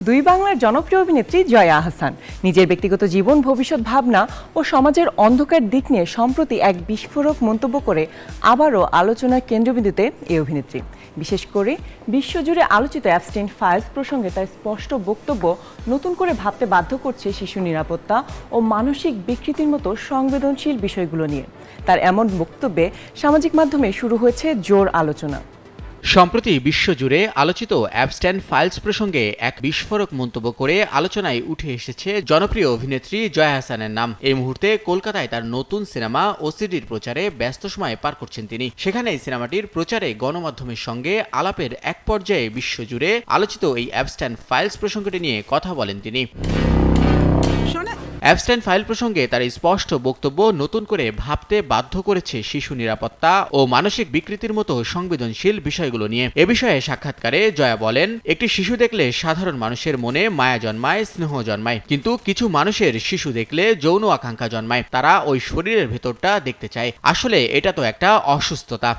দুই বাংলার জনপ্রিয় অভিনেত্রী জয়া আহসান নিজের ব্যক্তিগত জীবন, ভবিষ্যৎ ভাবনা ও সমাজের অন্ধকার দিক নিয়ে সম্প্রতি এক বিস্ফোরক মন্তব্য করে আবারও আলোচনার কেন্দ্রবিন্দুতে এই অভিনেত্রী। বিশেষ করে বিশ্বজুড়ে আলোচিত অ্যাবস্টেইন ফাইলস প্রসঙ্গে তার স্পষ্ট বক্তব্য নতুন করে ভাবতে বাধ্য করছে শিশু নিরাপত্তা ও মানসিক বিকৃতির মতো সংবেদনশীল বিষয়গুলো নিয়ে। তার এমন বক্তব্যে সামাজিক মাধ্যমে শুরু হয়েছে জোর আলোচনা। সম্প্রতি বিশ্বজুড়ে আলোচিত অ্যাবস্টেইন ফাইলস প্রসঙ্গে এক বিস্ফোরক মন্তব্য করে আলোচনায় উঠে এসেছে জনপ্রিয় অভিনেত্রী জয়া আহসানের নাম। এই মুহূর্তে কলকাতায় তার নতুন সিনেমা ওসিডির প্রচারে ব্যস্ত সময় পার করছেন তিনি। সেখানে সিনেমাটির প্রচারে গণমাধ্যমের সঙ্গে আলাপের এক পর্যায়ে বিশ্বজুড়ে আলোচিত এই অ্যাবস্টেইন ফাইলস প্রসঙ্গটি নিয়ে কথা বলেন তিনি। অ্যাবস্টেইন ফাইল প্রসঙ্গে তার স্পষ্ট বক্তব্য নতুন করে ভাবতে বাধ্য করেছে শিশু নিরাপত্তা ও মানসিক বিকৃতির মতো সংবেদনশীল বিষয়গুলো নিয়ে। এ বিষয়ে সাক্ষাৎকারে জয়া বলেন, একটি শিশু দেখলে সাধারণ মানুষের মনে মায়া জন্মায়, স্নেহ জন্মায়, কিন্তু কিছু মানুষের শিশু দেখলে যৌন আকাঙ্ক্ষা জন্মায়। তারা ওই শরীরের ভেতরটা দেখতে চায়। আসলে এটা তো একটা অসুস্থতা।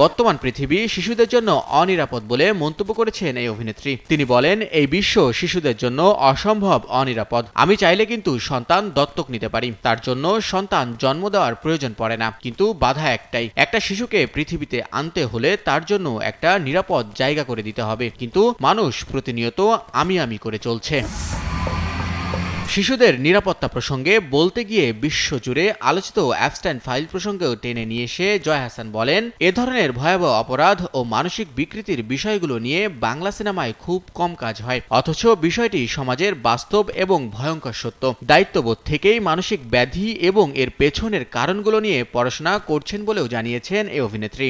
বর্তমান পৃথিবী শিশুদের জন্য অনিরাপদ বলে মন্তব্য করেছেন এই অভিনেত্রী। তিনি বলেন, এই বিশ্ব শিশুদের জন্য অসম্ভব অনিরাপদ। আমি চাইলে কিন্তু সন্তান দত্তক নিতে পারি, তার জন্য সন্তান জন্ম দেওয়ার প্রয়োজন পড়ে না। কিন্তু বাধা একটাই, একটা শিশুকে পৃথিবীতে আনতে হলে তার জন্য একটা নিরাপদ জায়গা করে দিতে হবে। কিন্তু মানুষ প্রতিনিয়ত আমি করে চলছে। শিশুদের নিরাপত্তা প্রসঙ্গে বলতে গিয়ে বিশ্বজুড়ে আলোচিত অ্যাবস্টেইন ফাইল প্রসঙ্গেও টেনে নিয়ে এসে জয়া আহসান বলেন, এ ধরনের ভয়াবহ অপরাধ ও মানসিক বিকৃতির বিষয়গুলো নিয়ে বাংলা সিনেমায় খুব কম কাজ হয়, অথচ বিষয়টি সমাজের বাস্তব এবং ভয়ঙ্কর সত্য। দায়িত্ববোধ থেকেই মানসিক ব্যাধি এবং এর পেছনের কারণগুলো নিয়ে পড়াশোনা করছেন বলেও জানিয়েছেন এই অভিনেত্রী।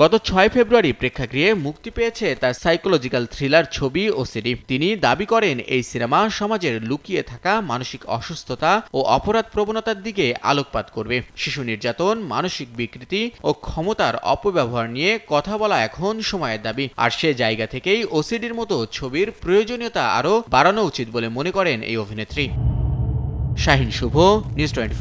গত 6 ফেব্রুয়ারি প্রেক্ষাগৃহে মুক্তি পেয়েছে তার সাইকোলজিক্যাল থ্রিলার ছবি ওসিডি। তিনি দাবি করেন, এই সিনেমা সমাজের লুকিয়ে থাকা মানসিক অসুস্থতা ও অপরাধ প্রবণতার দিকে আলোকপাত করবে। শিশু নির্যাতন, মানসিক বিকৃতি ও ক্ষমতার অপব্যবহার নিয়ে কথা বলা এখন সময়ের দাবি। আর সে জায়গা থেকেই ওসিডির মতো ছবির প্রয়োজনীয়তা আরও বাড়ানো উচিত বলে মনে করেন এই অভিনেত্রী। শাহিন শুভ, নিউজ 24।